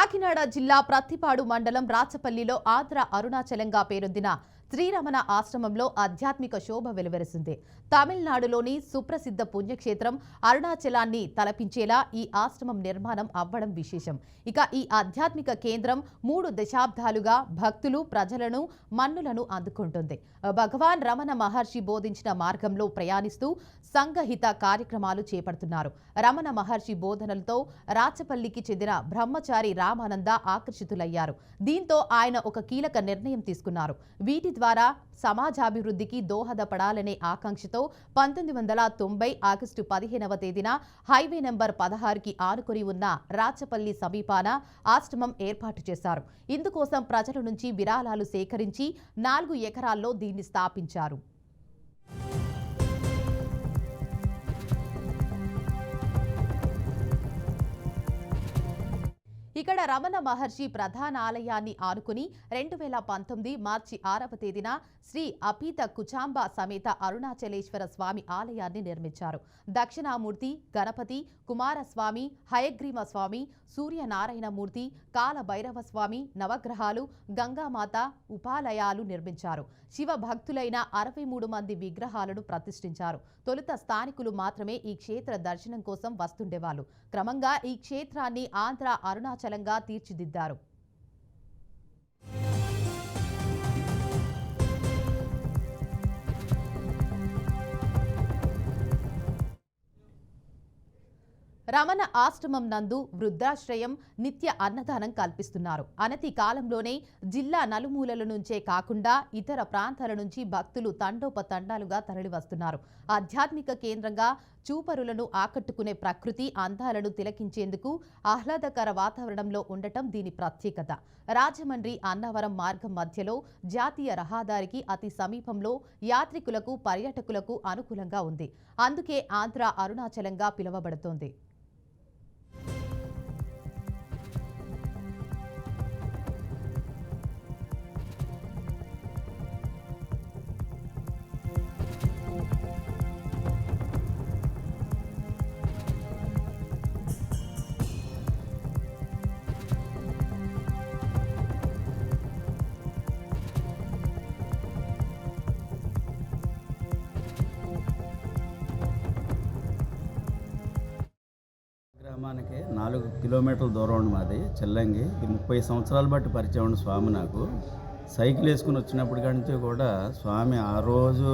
కాకినాడ జిల్లా ప్రత్తిపాడు మండలం రాచపల్లిలో ఆంధ్ర అరుణాచలంగా పేరొందిన శ్రీరమణ ఆశ్రమంలో ఆధ్యాత్మిక శోభ వెలువరిసింది. తమిళనాడులోని సుప్రసిద్ధ పుణ్యక్షేత్రం అరుణాచలాన్ని తలపించేలా ఈ ఆశ్రమం నిర్మాణం అవ్వడం విశేషం. ఇక ఈ ఆధ్యాత్మిక కేంద్రం 3 దశాబ్దాలుగా భక్తులు ప్రజలను మన్నులను అందుకుంటుంది. భగవాన్ రమణ మహర్షి బోధించిన మార్గంలో ప్రయాణిస్తూ సంఘహిత కార్యక్రమాలు చేపడుతున్నారు. రమణ మహర్షి బోధనలతో రాచపల్లికి చెందిన బ్రహ్మచారి రామానంద ఆకర్షితులయ్యారు. దీంతో ఆయన ఒక కీలక నిర్ణయం తీసుకున్నారు. వీటి ద్వారా సమాజాభివృద్ధికి దోహదపడాలనే ఆకాంక్షతో 1990 ఆగస్టు 15వ తేదీన హైవే నంబర్ 16కి ఆనుకొని ఉన్న రాచపల్లి సమీపాన ఆశ్రమం ఏర్పాటు చేశారు. ఇందుకోసం ప్రజల నుంచి విరాళాలు సేకరించి 4 ఎకరాల్లో దీన్ని స్థాపించారు. ఇక్కడ రమణ మహర్షి ప్రధాన ఆలయాన్ని ఆనుకుని 2019 మార్చి 6వ తేదీన శ్రీ అపీత కుచాంబ సమేత అరుణాచలేశ్వర స్వామి ఆలయాన్ని నిర్మించారు. దక్షిణామూర్తి, గణపతి, కుమారస్వామి, హయగ్రీవ స్వామి, సూర్యనారాయణమూర్తి, కాల భైరవ స్వామి, నవగ్రహాలు, గంగామాత ఉపాలయాలు నిర్మించారు. శివ భక్తులైన 63 మంది విగ్రహాలను ప్రతిష్ఠించారు. తొలుత స్థానికులు మాత్రమే ఈ క్షేత్ర దర్శనం కోసం వస్తుండేవాళ్ళు. క్రమంగా ఈ క్షేత్రాన్ని ఆంధ్ర అరుణాచలంగా తీర్చిదిద్దారు. రమణ ఆశ్రమం నందు వృద్ధాశ్రయం, నిత్య అన్నదానం కల్పిస్తున్నారు. అనతి కాలంలోనే జిల్లా నలుమూలల నుంచే కాకుండా ఇతర ప్రాంతాల నుంచి భక్తులు తండోపతండాలుగా తరలివస్తున్నారు. ఆధ్యాత్మిక కేంద్రంగా చూపరులను ఆకట్టుకునే ప్రకృతి అందాలను తిలకించేందుకు ఆహ్లాదకర వాతావరణంలో ఉండటం దీని ప్రత్యేకత. రాజమండ్రి అన్నవరం మార్గం మధ్యలో జాతీయ రహదారికి అతి సమీపంలో యాత్రికులకు, పర్యాటకులకు అనుకూలంగా ఉంది. అందుకే ఆంధ్ర అరుణాచలంగా పిలువబడుతోంది. గ్రామానికి 4 కిలోమీటర్ల దూరం ఉండి మాది చెల్లంగి. 30 సంవత్సరాలు బట్టి పరిచయం ఉండి స్వామి నాకు సైకిల్ వేసుకుని వచ్చినప్పటి నుంచి కూడా స్వామి ఆ రోజు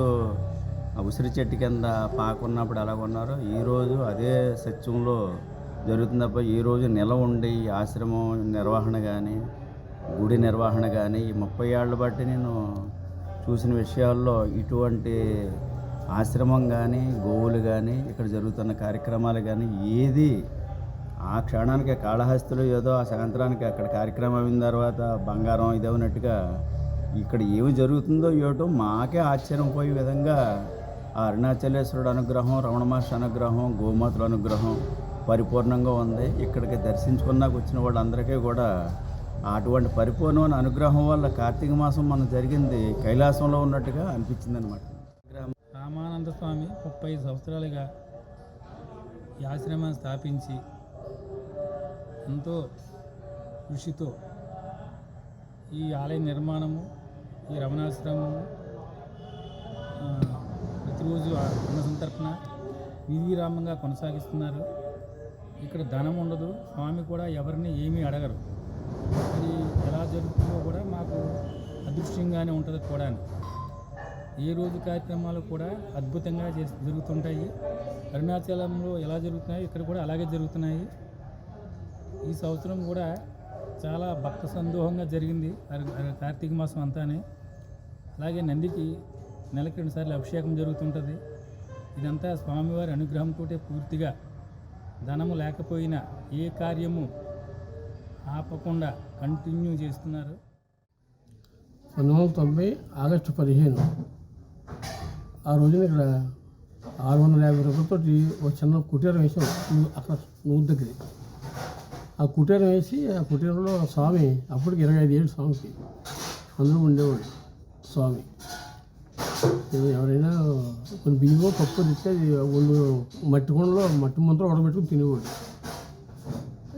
ఉసిరి చెట్టు కింద పాకున్నప్పుడు ఎలాగున్నారో ఈరోజు అదే సత్యంలో జరుగుతుంది తప్ప ఈరోజు నిలవ ఉండి ఆశ్రమం నిర్వహణ కానీ, గుడి నిర్వహణ కానీ ఈ 30 ఏళ్ళ బట్టి నేను చూసిన విషయాల్లో ఇటువంటి ఆశ్రమం కానీ, గోవులు కానీ, ఇక్కడ జరుగుతున్న కార్యక్రమాలు కానీ ఏది ఆ క్షణానికి కాళహస్తిలో ఏదో ఆ సాయంత్రానికి అక్కడ కార్యక్రమం అయిన తర్వాత బంగారం ఇదవునట్టుగా ఇక్కడ ఏమి జరుగుతుందో ఏటో మాకే ఆశ్చర్యం పోయే విధంగా ఆ అరుణాచలేశ్వరుడు అనుగ్రహం, రమణ మహర్షి అనుగ్రహం, గోమాతల అనుగ్రహం పరిపూర్ణంగా ఉంది. ఇక్కడికి దర్శించుకున్నాక వచ్చిన వాళ్ళందరికీ కూడా అటువంటి పరిపూర్ణమైన అనుగ్రహం వల్ల కార్తీక మాసం మనం జరిగింది కైలాసంలో ఉన్నట్టుగా అనిపించింది అనమాట. రామానంద స్వామి 30 సంవత్సరాలుగా ఈ ఆశ్రమాన్ని స్థాపించి ఎంతో కృషితో ఈ ఆలయ నిర్మాణము, ఈ రమణాశ్రమము ప్రతిరోజు అన్న సంతర్పణ విధిరామంగా కొనసాగిస్తున్నారు. ఇక్కడ ధనం ఉండదు, స్వామి కూడా ఎవరిని ఏమీ అడగరు. అది ఎలా జరుగుతుందో కూడా మాకు అదృశ్యంగానే ఉంటుంది కూడా. ఏ రోజు కార్యక్రమాలు కూడా అద్భుతంగా జరుగుతుంటాయి. అరుణాచలంలో ఎలా జరుగుతున్నాయి ఇక్కడ కూడా అలాగే జరుగుతున్నాయి. ఈ సంవత్సరం కూడా చాలా భక్త సందోహంగా జరిగింది కార్తీక మాసం అంతానే. అలాగే నందికి నెలకి 2 సార్లు అభిషేకం జరుగుతుంటుంది. ఇదంతా స్వామివారి అనుగ్రహంతో పూర్తిగా ధనము లేకపోయినా ఏ కార్యము ఆపకుండా కంటిన్యూ చేస్తున్నారు. 1990 ఆగస్టు 15 ఆ రోజున ఇక్కడ 650 రూపాయలతో ఒక చిన్న కుటీరం వేసాం అక్కడ నూరు దగ్గర. ఆ కుటీరం వేసి ఆ కుటీరంలో స్వామి అప్పటికి 25 ఏళ్ళు స్వామికి అందరూ ఉండేవాడు. స్వామి ఎవరైనా కొన్ని బియ్యమో పప్పు తెస్తే వాళ్ళు మట్టి కుండలో మట్టి ముందర ఉడబెట్టుకుని తినేవాడు.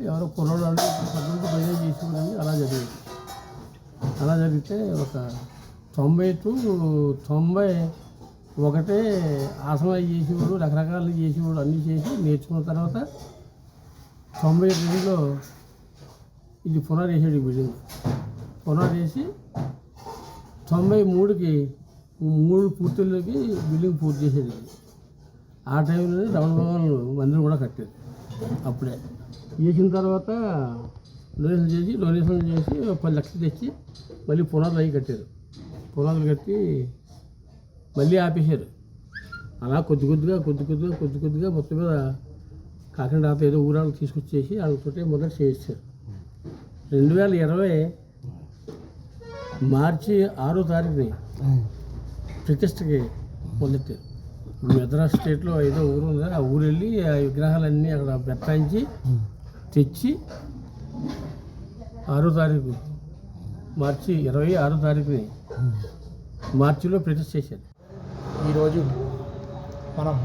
ఎవరో కుర్రోడు వాళ్ళు పద్ధతికి భజన చేసేవారని అలా జరిగింది. అలా జరిగితే ఒక 90 to 91 ఆసనాలు చేసేవాడు, రకరకాలు చేసేవాడు, అన్నీ చేసి నేర్చుకున్న తర్వాత 92లో ఇది పునరేసాడు. ఈ బిల్డింగ్ పునరేసి 93కి 3 పూర్తిలోకి బిల్డింగ్ పూర్తి చేసేది. ఆ టైంలోనే రమణ భవన్ మందిరం కూడా కట్టేది. అప్పుడే చేసిన తర్వాత డొనేషన్ చేసి 10 లక్షలు తెచ్చి మళ్ళీ పునాదులు అవి కట్టారు. పునాదులు కట్టి మళ్ళీ ఆపేశారు. అలా కొద్ది కొద్దిగా మొత్తం మీద కాకినాడ ఏదో ఊరాలు తీసుకొచ్చేసి వాళ్ళతోటే మొదలు చేయించారు. 2020 మార్చి 6వ తారీఖుని ప్రతిష్టకి మొదలెట్టారు. మద్రాస్ స్టేట్లో ఏదో ఊరు ఉంది, ఆ ఊరు వెళ్ళి ఆ విగ్రహాలన్నీ అక్కడ బెత్తాయించి తెచ్చి 6వ తారీఖు మార్చి 26వ తారీఖుని మార్చిలో ప్రతిష్ఠ చేశారు. ఈరోజు మనం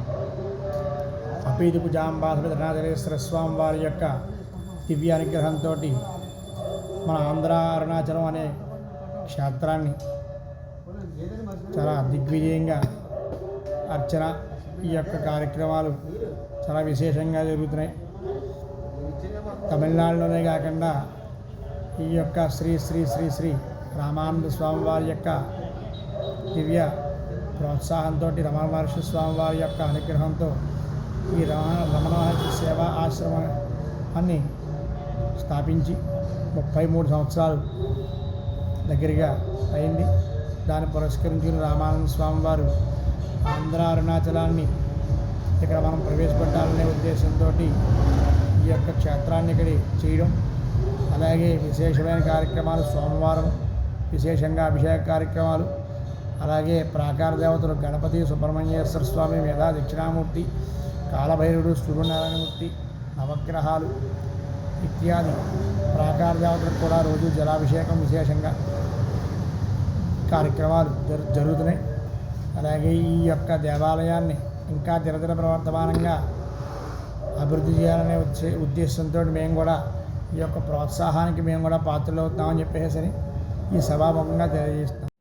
అపీదిపు జాంబాధరేశ్వర స్వామి వారి యొక్క దివ్య అనుగ్రహంతో మన ఆంధ్ర అరుణాచలం అనే క్షేత్రాన్ని చాలా దిగ్విజయంగా అర్చన ఈ యొక్క కార్యక్రమాలు చాలా విశేషంగా జరుగుతున్నాయి. తమిళనాడులోనే కాకుండా ఈ యొక్క శ్రీ శ్రీ శ్రీ శ్రీ రామానంద స్వామి వారి యొక్క దివ్య ప్రోత్సాహంతో రమణ మహర్షి స్వామి వారి యొక్క అనుగ్రహంతో ఈ రమణ మహర్షి సేవా ఆశ్రమాన్ని స్థాపించి 33 సంవత్సరాలు దగ్గరగా అయింది. దాన్ని పురస్కరించుకుని రామానంద స్వామి వారు ఆంధ్ర అరుణాచలాన్ని ఇక్కడ మనం ప్రవేశపెట్టాలనే ఉద్దేశంతో ఈ యొక్క క్షేత్రాన్ని ఇక్కడ చేయడం, అలాగే విశేషమైన కార్యక్రమాలు సోమవారం విశేషంగా అభిషేక కార్యక్రమాలు, అలాగే ప్రాకార దేవతలు గణపతి, సుబ్రహ్మణ్యేశ్వర స్వామి, మేధా దక్షిణామూర్తి, కాలభైరవుడు, సూర్యనారాయణమూర్తి, నవగ్రహాలు ఇత్యాది ప్రాకార దేవతలకు కూడా రోజు జలాభిషేకం విశేషంగా కార్యక్రమాలు జరుగుతున్నాయి. అలాగే ఈ యొక్క దేవాలయాన్ని ఇంకా దినదిన ప్రవర్తమానంగా అభివృద్ధి చేయాలనే ఉద్దేశంతో మేము కూడా ఈ యొక్క ప్రోత్సాహానికి మేము కూడా పాత్రలు అవుతామని చెప్పేసి ఈ సభాముఖంగా తెలియజేస్తాం.